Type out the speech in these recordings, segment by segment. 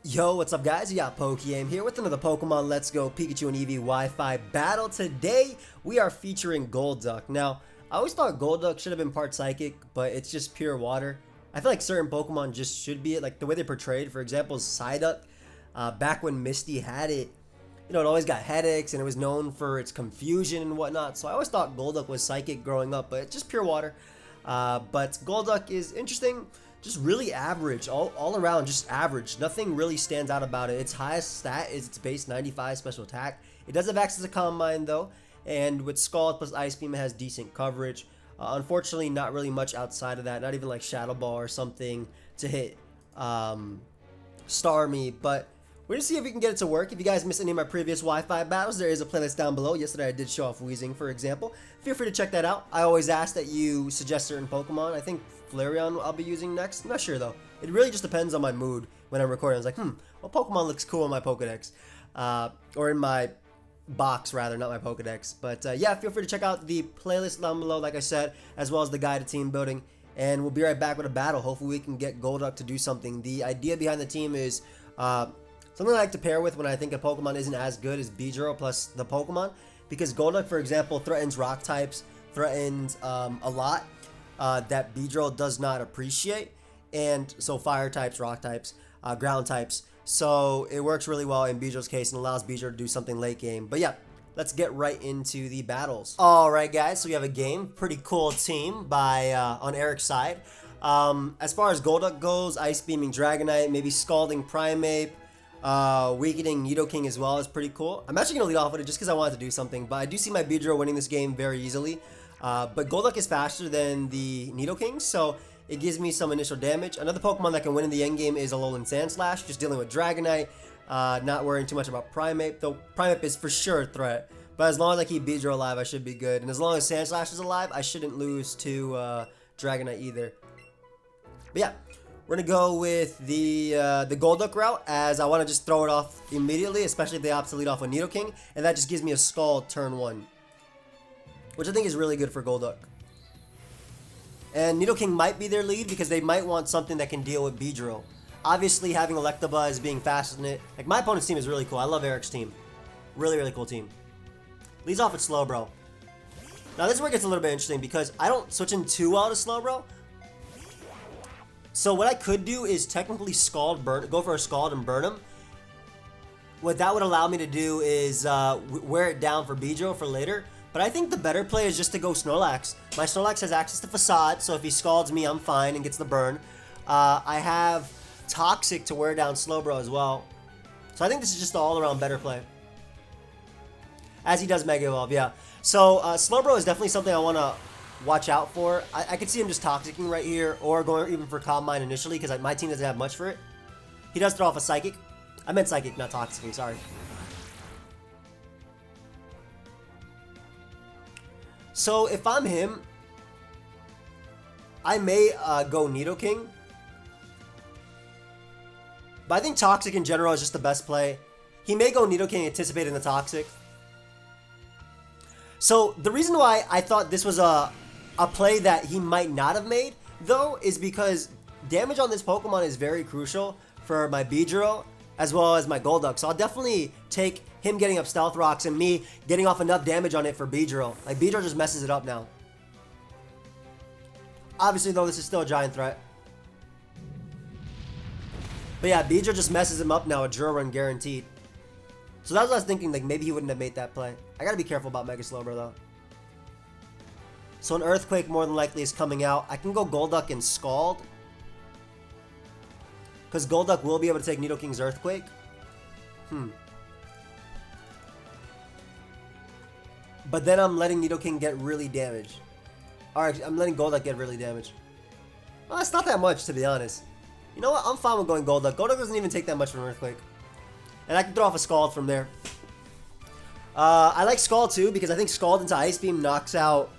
Yo, what's up guys? You got pokeaim here with another Pokemon Let's Go Pikachu and Eevee Wi-Fi battle. Today, we are featuring Golduck. Now, I always thought Golduck should have been part Psychic, but it's just pure water. I feel like certain Pokemon just should be it, like the way they portrayed. For example, Psyduck, back when Misty had it, it always got headaches and it was known for its confusion and whatnot. So I always thought Golduck was Psychic growing up, but it's just pure water. But Golduck is interesting. Just really average, all around, just average. Nothing really stands out about it. Its highest stat is its base 95 special attack. It does have access to Calm Mind though, and with Scald plus Ice Beam it has decent coverage. Unfortunately, not really much outside of that. Not even like Shadow Ball or something to hit Starmie, but we're gonna see if we can get it to work. If you guys missed any of my previous Wi-Fi battles, there is a playlist down below. Yesterday I did show off Weezing, for example. Feel free to check that out. I always ask that you suggest certain Pokemon. I think Flareon I'll be using next. I'm not sure though. It really just depends on my mood when I'm recording. I was like, what Pokemon looks cool in my Pokedex? Or in my box rather, not my Pokedex. But yeah, feel free to check out the playlist down below, like I said, as well as the guide to team building. And we'll be right back with a battle. Hopefully we can get Golduck to do something. The idea behind the team is something I like to pair with when I think a Pokemon isn't as good as Beedrill plus the Pokemon. Because Golduck, for example, threatens rock types, threatens a lot that Beedrill does not appreciate. And so fire types, rock types, ground types. So it works really well in Beedrill's case and allows Beedrill to do something late game. But yeah, let's get right into the battles. Alright guys, so we have a game. Pretty cool team by on Eric's side. As far as Golduck goes, Ice Beaming Dragonite, maybe Scalding Primeape, weakening Nidoking as well is pretty cool. I'm actually going to lead off with it just because I wanted to do something, but I do see my Beedrill winning this game very easily. But Golduck is faster than the Nidoking, so it gives me some initial damage. Another Pokemon that can win in the endgame is Alolan Sandslash, just dealing with Dragonite, not worrying too much about Primeape, though Primeape is for sure a threat. But as long as I keep Beedrill alive, I should be good. And as long as Sandslash is alive, I shouldn't lose to Dragonite either. But yeah, we're going to go with the Golduck route, as I want to just throw it off immediately, especially if they opts to lead off with Nidoking, and that just gives me a Scald turn 1. Which I think is really good for Golduck. And Nidoking might be their lead because they might want something that can deal with Beedrill. Obviously, having Electabuzz being faster than it. Like, my opponent's team is really cool. I love Eric's team. Really, really cool team. Leads off with Slowbro. Now, this is where it gets a little bit interesting because I don't switch in too well to Slowbro. So, what I could do is technically go for a Scald and burn him. What that would allow me to do is wear it down for Beedrill for later. But I think the better play is just to go Snorlax. My Snorlax has access to Facade, so if he scalds me, I'm fine and gets the burn. I have Toxic to wear down Slowbro as well. So I think this is just the all-around better play. As he does Mega Evolve, yeah. So Slowbro is definitely something I want to watch out for. I could see him just Toxicking right here, or going even for Calm Mind initially, because my team doesn't have much for it. He does throw off a Psychic. I meant Psychic, not Toxicking, sorry. So if I'm him, I may go Nidoking. But I think Toxic in general is just the best play. He may go Nidoking anticipating the Toxic. So the reason why I thought this was a play that he might not have made, though, is because damage on this Pokemon is very crucial for my Beedrill as well as my Golduck. So I'll definitely take him getting up Stealth Rocks and me getting off enough damage on it for Beedrill. Like, Beedrill just messes it up now. Obviously, though, this is still a giant threat. But yeah, Beedrill just messes him up now, a Drill Run guaranteed. So that's what I was thinking, like, maybe he wouldn't have made that play. I gotta be careful about Mega Slowbro, though. So an Earthquake more than likely is coming out. I can go Golduck and Scald, because Golduck will be able to take Nidoking's Earthquake. But then I'm letting Nidoking get really damaged. Alright, I'm letting Golduck get really damaged. Well, it's not that much, to be honest. You know what? I'm fine with going Golduck. Golduck doesn't even take that much from an Earthquake. And I can throw off a Scald from there. I like Scald too, because I think Scald into Ice Beam knocks out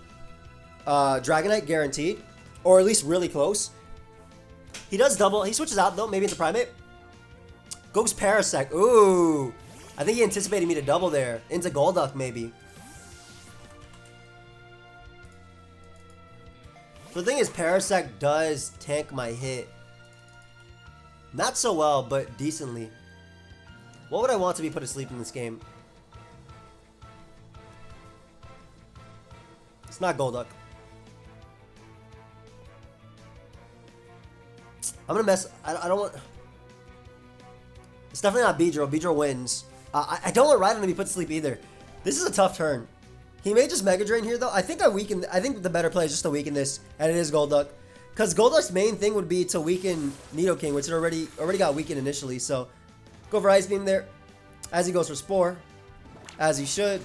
Dragonite guaranteed. Or at least really close. He does double. He switches out though, maybe into Primeape. Goes Parasect. Ooh. I think he anticipated me to double there. Into Golduck maybe. So the thing is, Parasect does tank my hit. Not so well, but decently. What would I want to be put to sleep in this game? It's not Golduck. I'm gonna mess. I don't want. It's definitely not Beedrill. Beedrill wins. I don't want Rhydon to be put to sleep either. This is a tough turn. He may just Mega Drain here though. I think the better play is just to weaken this, and it is Golduck. Because Golduck's main thing would be to weaken Nidoking, which it already got weakened initially. So go for Ice Beam there. As he goes for Spore. As he should.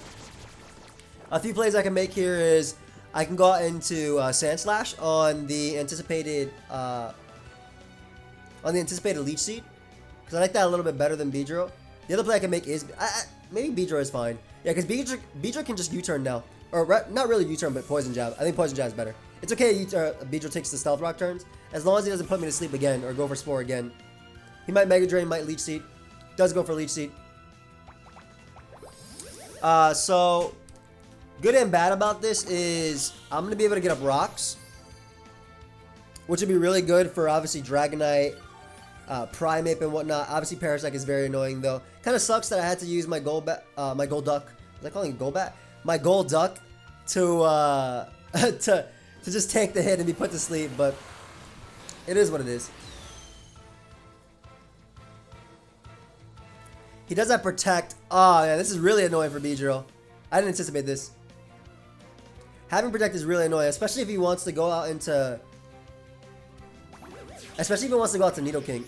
A few plays I can make here is I can go out into Sand Slash on the anticipated Leech Seed. Because I like that a little bit better than Beedrill. The other play I can make is maybe Beedrill is fine. Yeah, because Beedrill can just U-turn now. Or not really U-turn, but Poison Jab. I think Poison Jab is better. It's okay Beedrill takes the Stealth Rock turns. As long as he doesn't put me to sleep again or go for Spore again. He might Mega Drain, might Leech Seed. Does go for Leech Seed. So, good and bad about this is I'm going to be able to get up Rocks. Which would be really good for obviously Dragonite, Primeape and whatnot. Obviously Parasect is very annoying though. Kind of sucks that I had to use my Golduck. Was I calling it Golbat? My Golduck to to just take the hit and be put to sleep, but it is what it is. He does have Protect. Oh, yeah, this is really annoying for Beedrill. I didn't anticipate this. Having Protect is really annoying, especially if he wants to go out into... Especially if he wants to go out to Nidoking.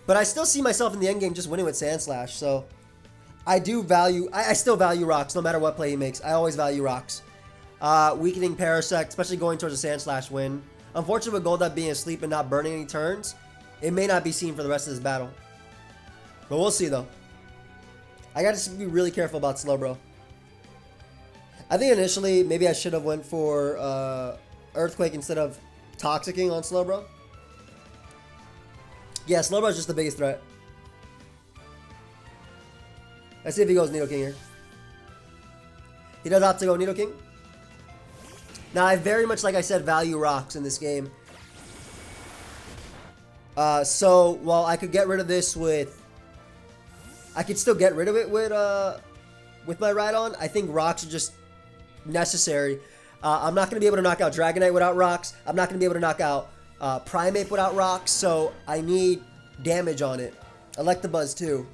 But I still see myself in the endgame just winning with Sand Slash, so... I still value Rocks, no matter what play he makes. I always value Rocks. Weakening Parasect, especially going towards a Sand Slash win. Unfortunately, with Golduck being asleep and not burning any turns, it may not be seen for the rest of this battle. But we'll see, though. I gotta be really careful about Slowbro. I think initially, maybe I should have went for Earthquake instead of Toxicking on Slowbro. Yeah, Slowbro is just the biggest threat. Let's see if he goes Nidoking here. He does opt to go Nidoking. Now, I very much, like I said, value Rocks in this game. So, while I could get rid of this with... I could still get rid of it with my Rhydon. I think Rocks are just necessary. I'm not going to be able to knock out Dragonite without Rocks. I'm not going to be able to knock out Primeape without Rocks. So, I need damage on it. Electabuzz, too.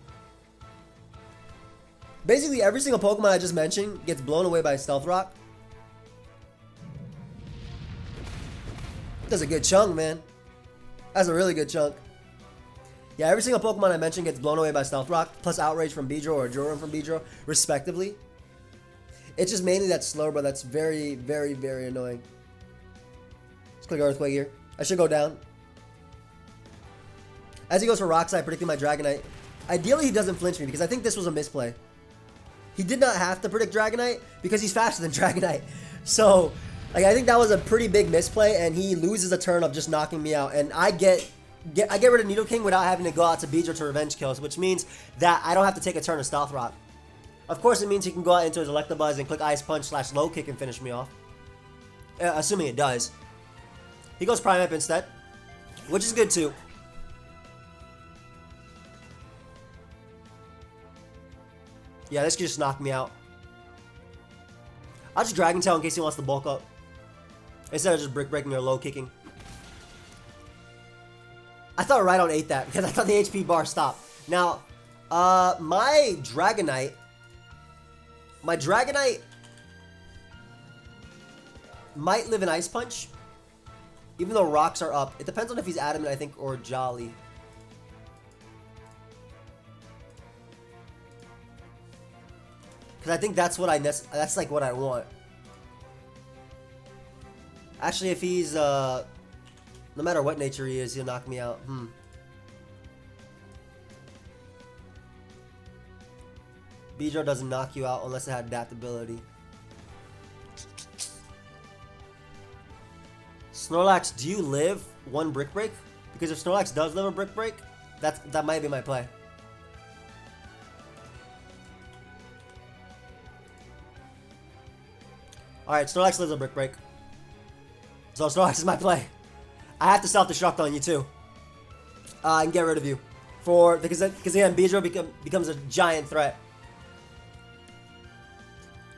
Basically, every single Pokemon I just mentioned gets blown away by Stealth Rock. That's a good chunk, man. That's a really good chunk. Yeah, every single Pokemon I mentioned gets blown away by Stealth Rock, plus Outrage from Beedrill or Adrenaline from Beedrill, respectively. It's just mainly that Slowbro that's very, very, very annoying. Let's click Earthquake here. I should go down. As he goes for Rock Slide, predicting my Dragonite. Ideally, he doesn't flinch me because I think this was a misplay. He did not have to predict Dragonite because he's faster than Dragonite. So, like, I think that was a pretty big misplay, and he loses a turn of just knocking me out. And I get rid of Nidoking without having to go out to Beedrill to revenge kills, which means that I don't have to take a turn of Stealth Rock. Of course, it means he can go out into his Electabuzz and click Ice Punch / Low Kick and finish me off. Assuming it does. He goes Primeape instead, which is good too. Yeah, this could just knock me out. I'll just Dragon Tail in case he wants to bulk up. Instead of just Brick Breaking or Low Kicking. I thought Rhydon ate that because I thought the HP bar stopped. Now, my Dragonite might live in Ice Punch. Even though Rocks are up. It depends on if he's Adamant, I think, or Jolly. Because I think that's what that's like what I want. Actually, if he's, no matter what nature he is, he'll knock me out. Beedrill doesn't knock you out unless it had adaptability. Snorlax, do you live one Brick Break? Because if Snorlax does live a Brick Break, that might be my play. Alright, Snorlax lives a Brick Break. So Snorlax is my play. I have to self-destruct on you too. And get rid of you. Because again, Beedrill becomes a giant threat.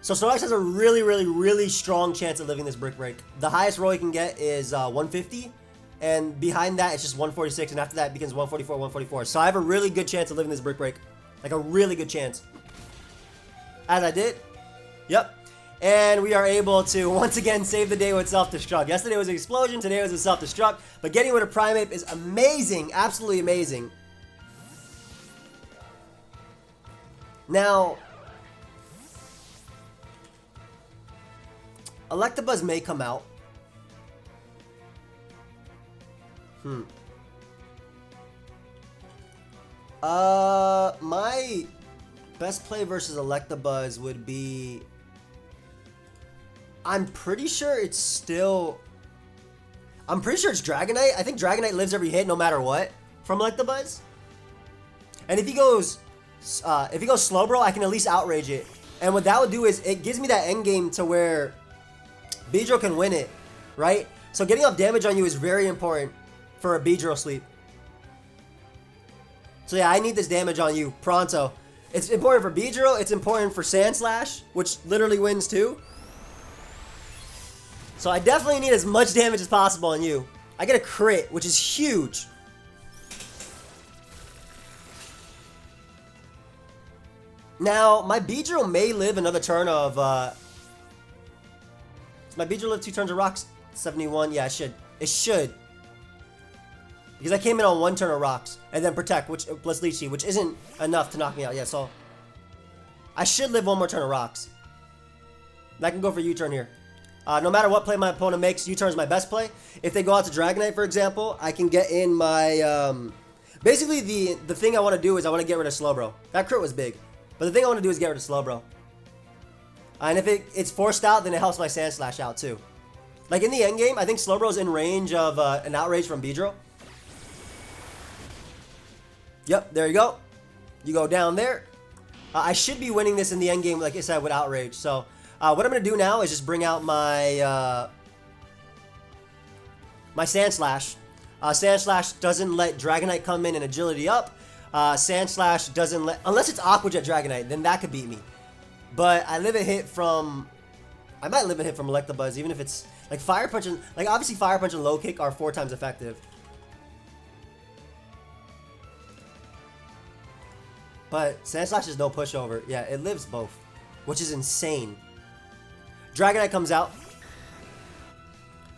So Snorlax has a really strong chance of living this Brick Break. The highest roll he can get is 150. And behind that, it's just 146. And after that, it becomes 144, 144. So I have a really good chance of living this Brick Break. Like a really good chance. As I did. Yep. And we are able to, once again, save the day with self-destruct. Yesterday was an explosion. Today was a self-destruct. But getting rid of Primeape is amazing. Absolutely amazing. Now, Electabuzz may come out. My best play versus Electabuzz would be... I'm pretty sure it's Dragonite. I think Dragonite lives every hit no matter what from Electabuzz. And if he goes Slowbro, I can at least outrage it. And what that would do is it gives me that endgame to where Beedrill can win it, right? So getting off damage on you is very important for a Beedrill sweep. So yeah, I need this damage on you pronto. It's important for Beedrill. It's important for Sandslash, which literally wins too. So I definitely need as much damage as possible on you. I get a crit, which is huge. Now, my Beedrill may live another turn of... Does my Beedrill live 2 turns of rocks? 71? Yeah, it should. It should. Because I came in on 1 turn of rocks. And then Protect, which plus Leech Seed, which isn't enough to knock me out. Yeah, so... I should live 1 more turn of rocks. And I can go for U-turn here. No matter what play my opponent makes, U-turn is my best play. If they go out to Dragonite, for example, I can get in my... Basically, the thing I want to do is I want to get rid of Slowbro. That crit was big. But the thing I want to do is get rid of Slowbro. And if it's forced out, then it helps my Sandslash out too. Like in the endgame, I think Slowbro's in range of an outrage from Beedrill. Yep, there you go. You go down there. I should be winning this in the endgame, like I said, with outrage. So what I'm going to do now is just bring out my my Sandslash. Sandslash doesn't let Dragonite come in and agility up. Sandslash doesn't let... Unless it's Aqua Jet Dragonite, then that could beat me. But I live a hit from... I might live a hit from Electabuzz, even if it's... Like, Fire Punch and... Like, obviously, Fire Punch and Low Kick are 4 times effective. But Sandslash is no pushover. Yeah, it lives both. Which is insane. Dragonite comes out.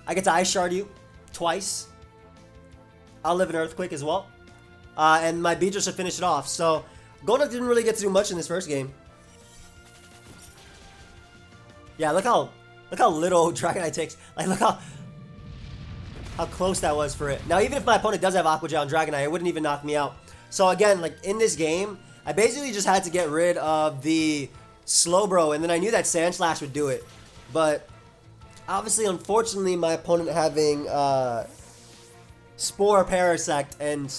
I get to Ice Shard you twice. I'll live an Earthquake as well. And my Beedrill should finish it off. So, Golduck didn't really get to do much in this first game. Yeah, look how little Dragonite takes. Like, look how close that was for it. Now, even if my opponent does have Aqua Jet on Dragonite, it wouldn't even knock me out. So, again, like, in this game, I basically just had to get rid of the Slowbro, and then I knew that Sandslash would do it. But, obviously, unfortunately, my opponent having Spore, Parasect, and...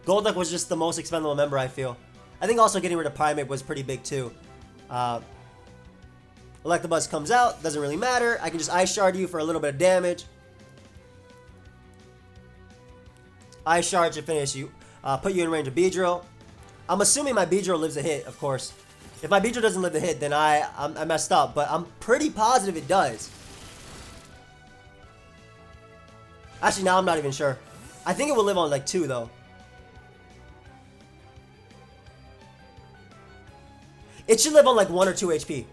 Golduck was just the most expendable member, I feel. I think also getting rid of Primeape was pretty big, too. Electabuzz comes out. Doesn't really matter. I can just Ice Shard you for a little bit of damage. Ice Shard should finish you. Put you in range of Beedrill. I'm assuming my Beedrill lives a hit, of course. If my Beedrill doesn't live the hit, then I messed up. But I'm pretty positive it does. Actually, now I'm not even sure. I think it will live on, like, 2, though. It should live on like 1 or 2 HP.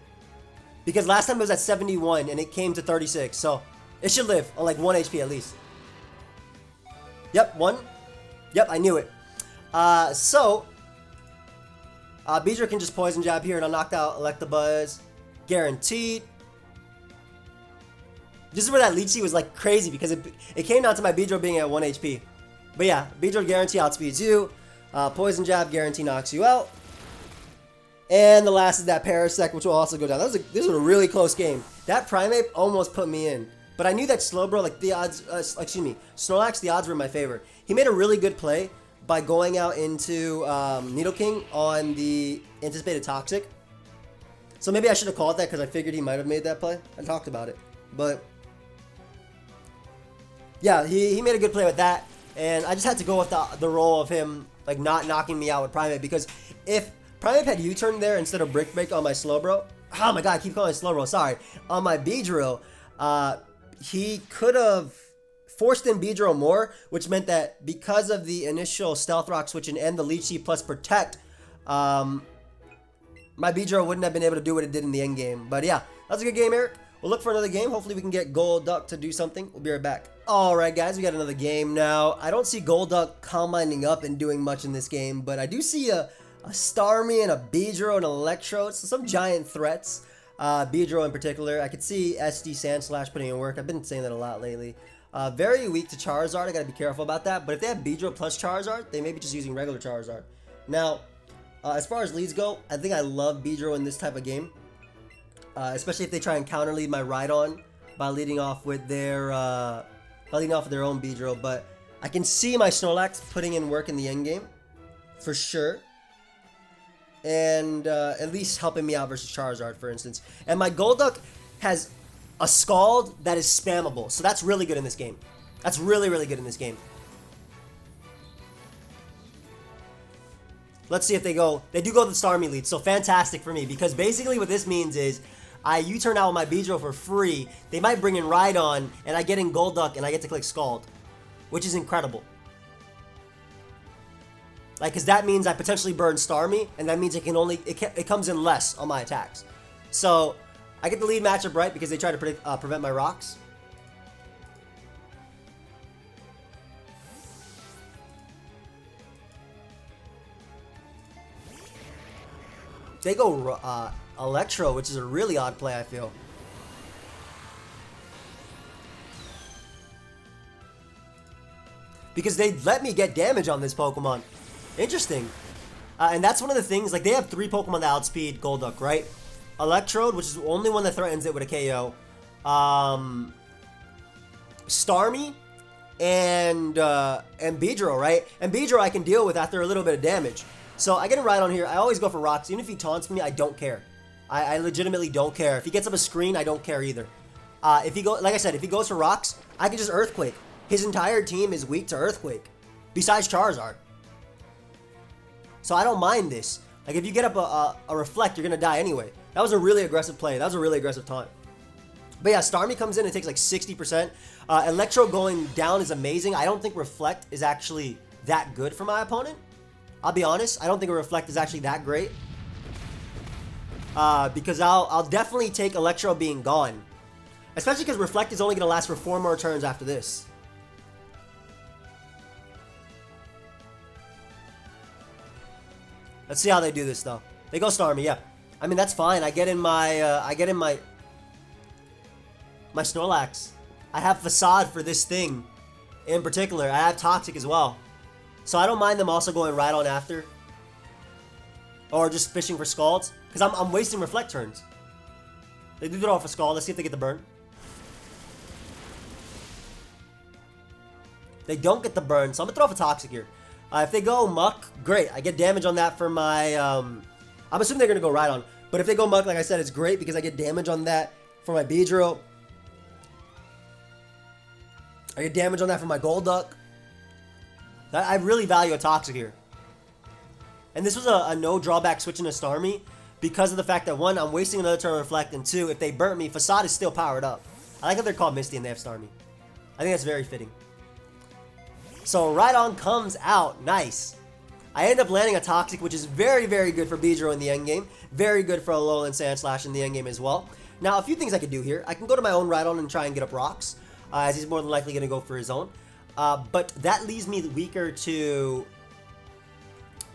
Because last time it was at 71 and it came to 36. So it should live on like 1 HP at least. Yep, 1. Yep, I knew it. Beedrill can just Poison Jab here and I'll knock out Electabuzz. Guaranteed. This is where that Leech Seed was like crazy because it came down to my Beedrill being at 1 HP. But yeah, Beedrill guarantee outspeeds you. Poison Jab guarantee knocks you out. And the last is that Parasect, which will also go down. This was a really close game. That Primeape almost put me in. But I knew that Slowbro, like the odds, Snorlax, the odds were in my favor. He made a really good play by going out into Nidoking on the anticipated Toxic. So maybe I should have called that because I figured he might have made that play. I talked about it. But yeah, he made a good play with that. And I just had to go with the role of him, like, not knocking me out with Primate. Because if Primate had U-turn there instead of Brick Break on my Slowbro, oh my god, I keep calling it Slowbro, sorry. On my Beedrill, he could have forced in Beedrill more, which meant that because of the initial Stealth Rock switching and the Leech Seed plus Protect, my Beedrill wouldn't have been able to do what it did in the end game. But yeah, that was a good game, Eric. We'll look for another game. Hopefully we can get Golduck to do something. We'll be right back. Alright guys, we got another game now. I don't see Golduck combining up and doing much in this game, but I do see a Starmie and a Beedrill and an Electrode, so some giant threats. Beedrill in particular. I could see SD Sandslash putting in work. I've been saying that a lot lately. Very weak to Charizard. I gotta be careful about that. But if they have Beedrill plus Charizard, they may be just using regular Charizard. Now, as far as leads go, I think I love Beedrill in this type of game. Especially if they try and counter lead my Rhydon by leading off with their own Beedrill. But I can see my Snorlax putting in work in the end game, for sure. And at least helping me out versus Charizard, for instance. And my Golduck has a Scald that is spammable, so that's really good in this game. That's really, really good in this game. Let's see if they go. They do go the Starmie lead, so fantastic for me. Because basically what this means is I U-turn out with my Beedrill for free. They might bring in Rhydon, and I get in Golduck, and I get to click Scald, which is incredible. Like, because that means I potentially burn Starmie, and that means it comes in less on my attacks. So I get the lead matchup right because they try to prevent my rocks. They go Electro, which is a really odd play, I feel. Because they let me get damage on this Pokemon. Interesting. And that's one of the things, like, they have 3 Pokemon that outspeed Golduck, right? Electrode, which is the only one that threatens it with a KO. Starmie, and Beedrill, right? And Beedrill I can deal with after a little bit of damage. So I get a ride on here. I always go for rocks. Even if he taunts me, I don't care. I legitimately don't care. If he gets up a screen, I don't care either. If he like I said, if he goes for rocks, I can just Earthquake. His entire team is weak to Earthquake, besides Charizard. So I don't mind this. Like, if you get up a Reflect, you're gonna die anyway. That was a really aggressive play. That was a really aggressive taunt. But yeah, Starmie comes in and takes like 60%. Electro going down is amazing. I don't think Reflect is actually that good for my opponent. I'll be honest. I don't think a Reflect is actually that great. Because I'll definitely take Electro being gone. Especially because Reflect is only going to last for 4 more turns after this. Let's see how they do this though. They go Starmie, yeah. I mean, that's fine. I get in my my Snorlax. I have Facade for this thing in particular. I have Toxic as well. So I don't mind them also going right on after. Or just fishing for Scalds. Because I'm wasting Reflect turns. They do throw off a Scald. Let's see if they get the burn. They don't get the burn, so I'm going to throw off a Toxic here. If they go Muck, great. I get damage on that for my... I'm assuming they're going to go right on. But if they go Muck, like I said, it's great because I get damage on that for my Beedrill. I get damage on that for my Golduck. I really value a Toxic here. And this was a no drawback switching to Starmie because of the fact that 1, I'm wasting another turn on Reflect, and 2, if they burnt me, Facade is still powered up. I like how they're called Misty and they have Starmie. I think that's very fitting. So Rhydon comes out. Nice. I end up landing a Toxic, which is very, very good for Beedrill in the endgame. Very good for Alolan Sandslash in the endgame as well. Now, a few things I could do here. I can go to my own Rhydon and try and get up rocks, as he's more than likely going to go for his own. But that leaves me weaker to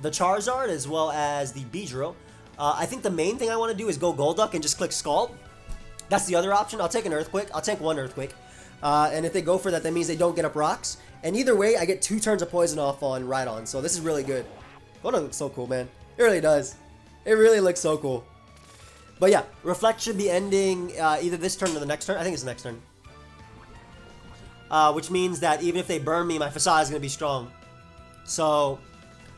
the Charizard as well as the Beedrill. I think the main thing I want to do is go Golduck and just click Scald. That's the other option. I'll take an Earthquake. I'll take 1 Earthquake. And if they go for that, that means they don't get up rocks. And either way, I get 2 turns of poison off on Rhydon. So this is really good. Golduck looks so cool, man. It really does. It really looks so cool. But yeah, Reflect should be ending either this turn or the next turn. I think it's the next turn. Which means that even if they burn me, my Facade is going to be strong. So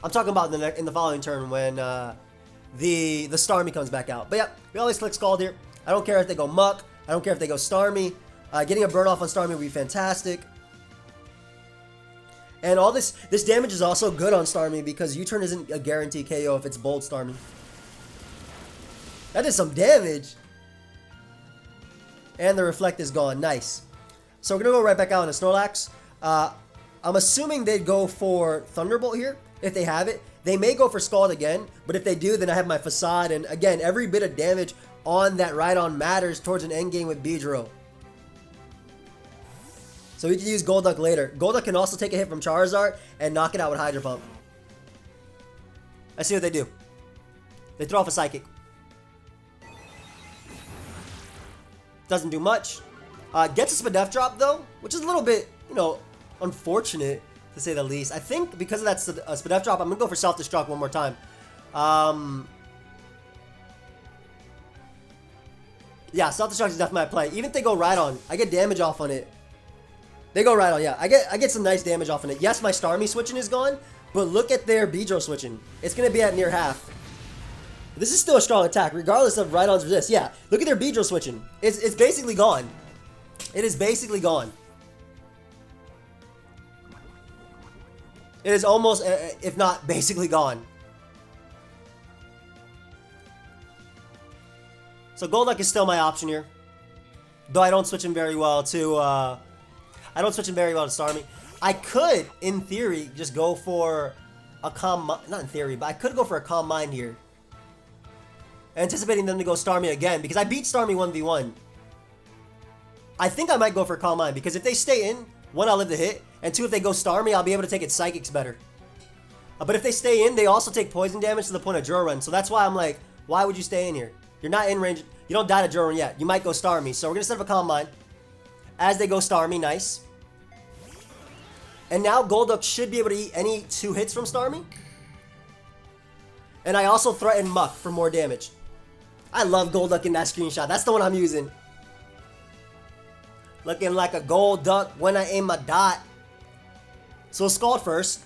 I'm talking about in the following turn when the Starmie comes back out. But yeah, we always click Scald here. I don't care if they go Muck. I don't care if they go Starmie. Getting a burn off on Starmie would be fantastic. And all this damage is also good on Starmie because U-turn isn't a guaranteed KO if it's bold Starmie. That is some damage. And the reflect is gone. Nice. So we're going to go right back out into Snorlax. I'm assuming they'd go for Thunderbolt here if they have it. They may go for Scald again, but if they do, then I have my Facade. And again, every bit of damage on that Rhydon matters towards an endgame with Beedrill. So we can use Golduck later. Golduck can also take a hit from Charizard and knock it out with Hydro Pump. Let's see what they do. They throw off a Psychic. Doesn't do much. Gets a Spadef drop though, which is a little bit, you know, unfortunate to say the least. I think because of that Spadef drop, I'm going to go for Self-Destruct one more time. Yeah, Self-Destruct is definitely my play. Even if they go Rhydon, I get damage off on it. They go Rhydon, yeah. I get some nice damage off on it. Yes, my Starmie switching is gone, but look at their Beedrill switching. It's going to be at near half. This is still a strong attack, regardless of Rhydon's resist. Yeah, look at their Beedrill switching. It's basically gone. It is basically gone. It is almost, if not basically gone. So Golduck is still my option here. Though I don't switch him very well to, Starmie. I could, in theory, just go for a Calm Mind. Not in theory, but I could go for a Calm Mind here. Anticipating them to go Starmie again, because I beat Starmie 1v1. I think I might go for Calm Mind, because if they stay in, one, I'll live the hit, and two, if they go Starmie, I'll be able to take its Psychics better. But if they stay in, they also take poison damage to the point of Drill Run, so that's why I'm like, why would you stay in here? You're not in range, you don't die to Drill Run yet, you might go Starmie, so we're going to set up a Calm Mind. As they go Starmie, nice. And now Golduck should be able to eat any 2 hits from Starmie. And I also threaten Muck for more damage. I love Golduck in that screenshot. That's the one I'm using. Looking like a Golduck when I aim my dot. So Scald first.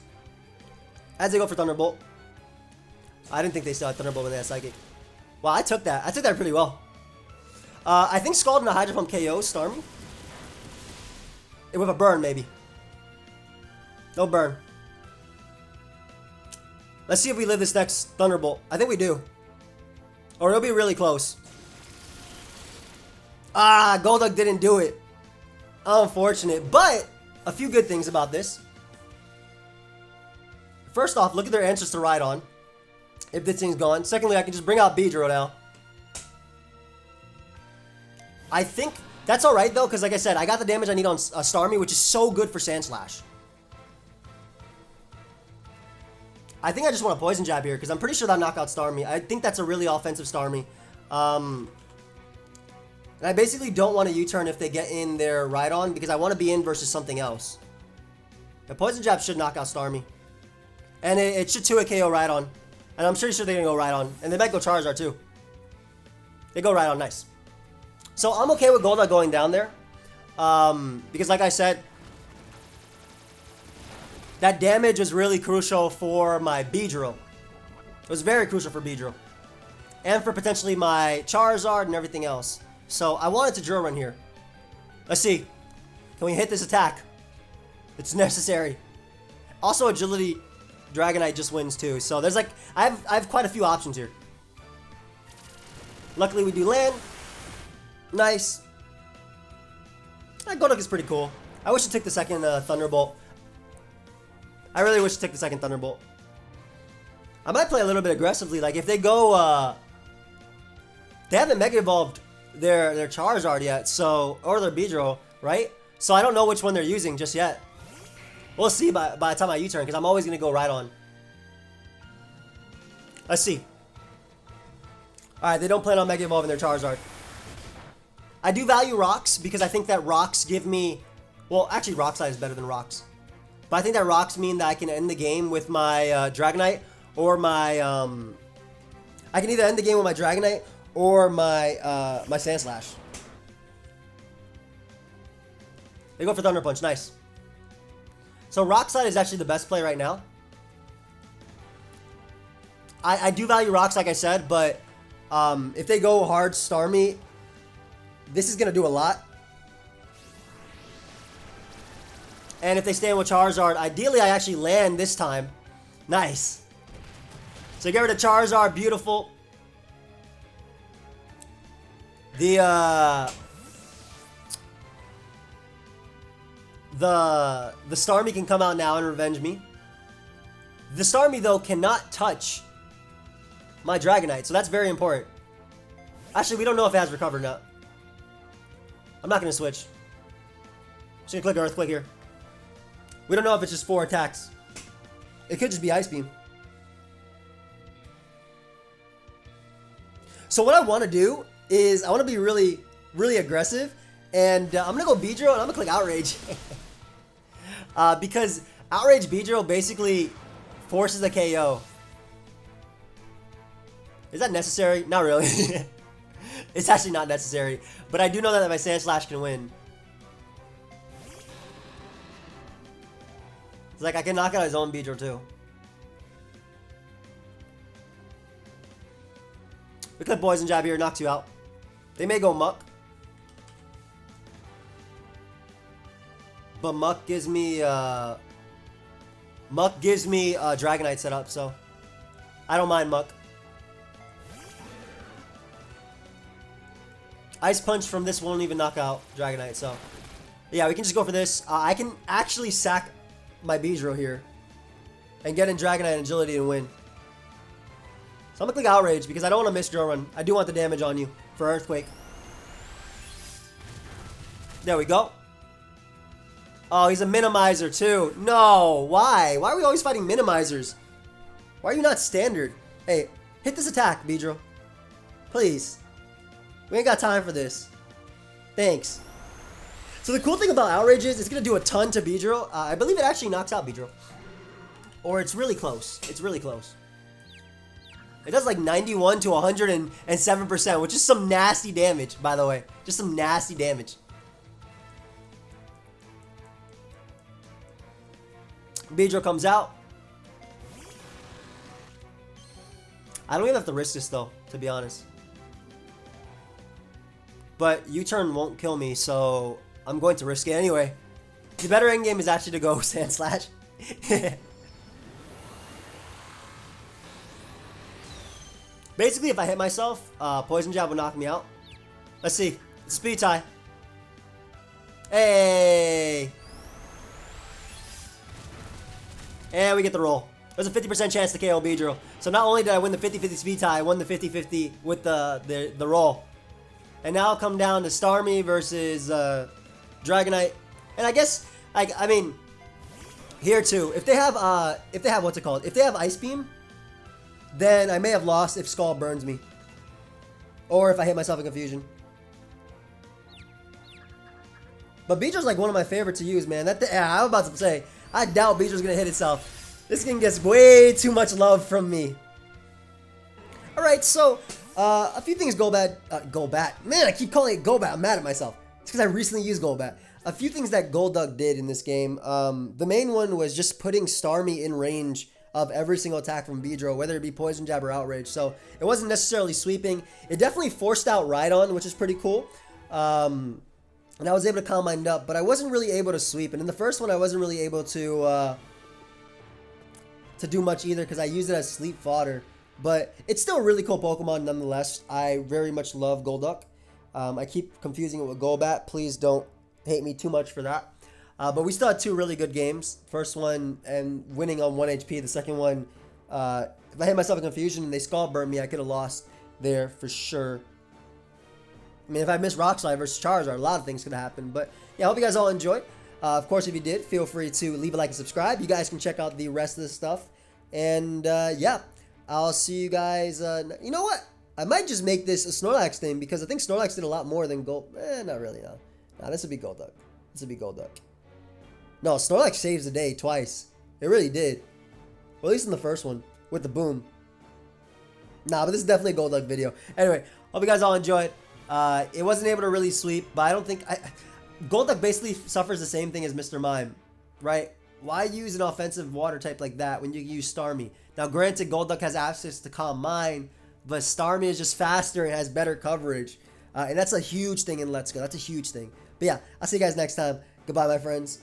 As they go for Thunderbolt. I didn't think they still had Thunderbolt when they had Psychic. Well, I took that. I took that pretty well. I think Scald and a Hydro Pump KO Starmie. With a burn, maybe. No burn. Let's see if we live this next Thunderbolt. I think we do. Or it'll be really close. Ah, Golduck didn't do it. Unfortunate. But a few good things about this. First off, look at their answers to Rhydon. If this thing's gone. Secondly, I can just bring out Beedrill now. I think that's alright though, because like I said, I got the damage I need on Starmie, which is so good for Sand Slash. I think I just want a Poison Jab here, because I'm pretty sure that'll knock out Starmie. I think that's a really offensive Starmie. And I basically don't want to U-turn if they get in their Rhydon, because I want to be in versus something else. The Poison Jab should knock out Starmie. And it should 2-hit KO Rhydon. And I'm pretty sure they're going to go Rhydon. And they might go Charizard too. They go Rhydon, nice. So I'm okay with Golduck going down there. Because like I said, that damage was really crucial for my Beedrill. It was very crucial for Beedrill. And for potentially my Charizard and everything else. So I wanted to Drill Run here. Let's see. Can we hit this attack? It's necessary. Also, Agility Dragonite just wins too. So there's like, I have quite a few options here. Luckily we do land. Nice. Golduck is pretty cool. I wish it took the second Thunderbolt. I really wish it took the second Thunderbolt. I might play a little bit aggressively. Like if they go, they haven't Mega Evolved their Charizard yet, so, or their Beedrill, right? So I don't know which one they're using just yet. We'll see by the time I U-turn, because I'm always going to go Rhydon. Let's see. Alright, they don't plan on Mega Evolving their Charizard. I do value Rocks, because I think that Rocks give me, well, actually Rock Slide is better than Rocks. But I think that Rocks mean that I can end the game with my Dragonite, or my, I can either end the game with my Dragonite, or my, my Sand Slash. They go for Thunder Punch, nice. So Rock Slide is actually the best play right now. I do value Rocks, like I said, but if they go hard Starmie, this is going to do a lot. And if they stand with Charizard, ideally I actually land this time. Nice. So get rid of Charizard, beautiful. The Starmie can come out now and revenge me. The Starmie, though, cannot touch my Dragonite, so that's very important. Actually, we don't know if it has recovered or not. I'm not going to switch. Just going to click Earthquake here. We don't know if it's just 4 attacks. It could just be Ice Beam. So what I want to do is I want to be really, really aggressive. And I'm going to go Beedrill and I'm going to click Outrage. Because Outrage Beedrill basically forces a KO. Is that necessary? Not really. It's actually not necessary. But I do know that my Sand Slash can win. It's like I can knock out his own Beedrill too. We click Poison Jab here, knocks you out. They may go Muck. But Muck gives me Dragonite set up, so I don't mind Muck. Ice Punch from this won't even knock out Dragonite, so yeah, we can just go for this. I can actually sack my Beedrill here and get in Dragonite Agility and win. So I'm gonna click Outrage because I don't want to miss Drill Run. I do want the damage on you for Earthquake. There we go. Oh, he's a Minimizer too. No, why? Why are we always fighting Minimizers? Why are you not standard? Hey, hit this attack, Beedrill. Please. We ain't got time for this. Thanks. So the cool thing about Outrage is it's going to do a ton to Beedrill. I believe it actually knocks out Beedrill. Or it's really close. It's really close. It does like 91 to 107%, which is some nasty damage, by the way. Just some nasty damage. Beedrill comes out. I don't even have to risk this though, to be honest. But U-turn won't kill me, so I'm going to risk it anyway. The better endgame is actually to go Sand Slash. Basically, if I hit myself, Poison Jab will knock me out. Let's see. It's a speed tie. Hey! And we get the roll. There's a 50% chance to KO Beedrill. So not only did I win the 50-50 speed tie, I won the 50-50 with the roll. And now I'll come down to Starmie versus Dragonite. And I guess, I mean, here too, if they have what's it called? If they have Ice Beam, then I may have lost if Skull burns me. Or if I hit myself in Confusion. But Beedrill's like one of my favorites to use, man. I was about to say, I doubt Beedrill's gonna hit itself. This game gets way too much love from me. Alright, so, a few things Golbat. Man, I keep calling it Golbat. I'm mad at myself. It's because I recently used Golbat. A few things that Golduck did in this game. The main one was just putting Starmie in range of every single attack from Beedrill, whether it be Poison Jab or Outrage. So it wasn't necessarily sweeping. It definitely forced out Rhydon, which is pretty cool. And I was able to calm mine up, but I wasn't really able to sweep. And in the first one, I wasn't really able to do much either because I used it as sleep fodder. But it's still a really cool Pokemon nonetheless. I very much love Golduck. I keep confusing it with Golbat. Please don't hate me too much for that. But we still had 2 really good games. First one and winning on 1 HP. The second one, if I hit myself in Confusion and they Skull Burn me, I could have lost there for sure. I mean, if I missed Rock Slide versus Charizard, a lot of things could have happened. But yeah, I hope you guys all enjoyed. Of course, if you did, feel free to leave a like and subscribe. You guys can check out the rest of this stuff. And yeah, I'll see you guys. You know what? I might just make this a Snorlax thing because I think Snorlax did a lot more than Gold. Not really, no. Nah, this would be Golduck. This would be Golduck. No, Snorlax saves the day twice. It really did. Well, at least in the first one with the boom. Nah, but this is definitely a Golduck video. Anyway, hope you guys all enjoyed. It wasn't able to really sweep, but I don't think... Golduck basically suffers the same thing as Mr. Mime, right? Why use an offensive water type like that when you can use Starmie? Now, granted, Golduck has access to Calm Mind, but Starmie is just faster and has better coverage. And that's a huge thing in Let's Go. That's a huge thing. But yeah, I'll see you guys next time. Goodbye, my friends.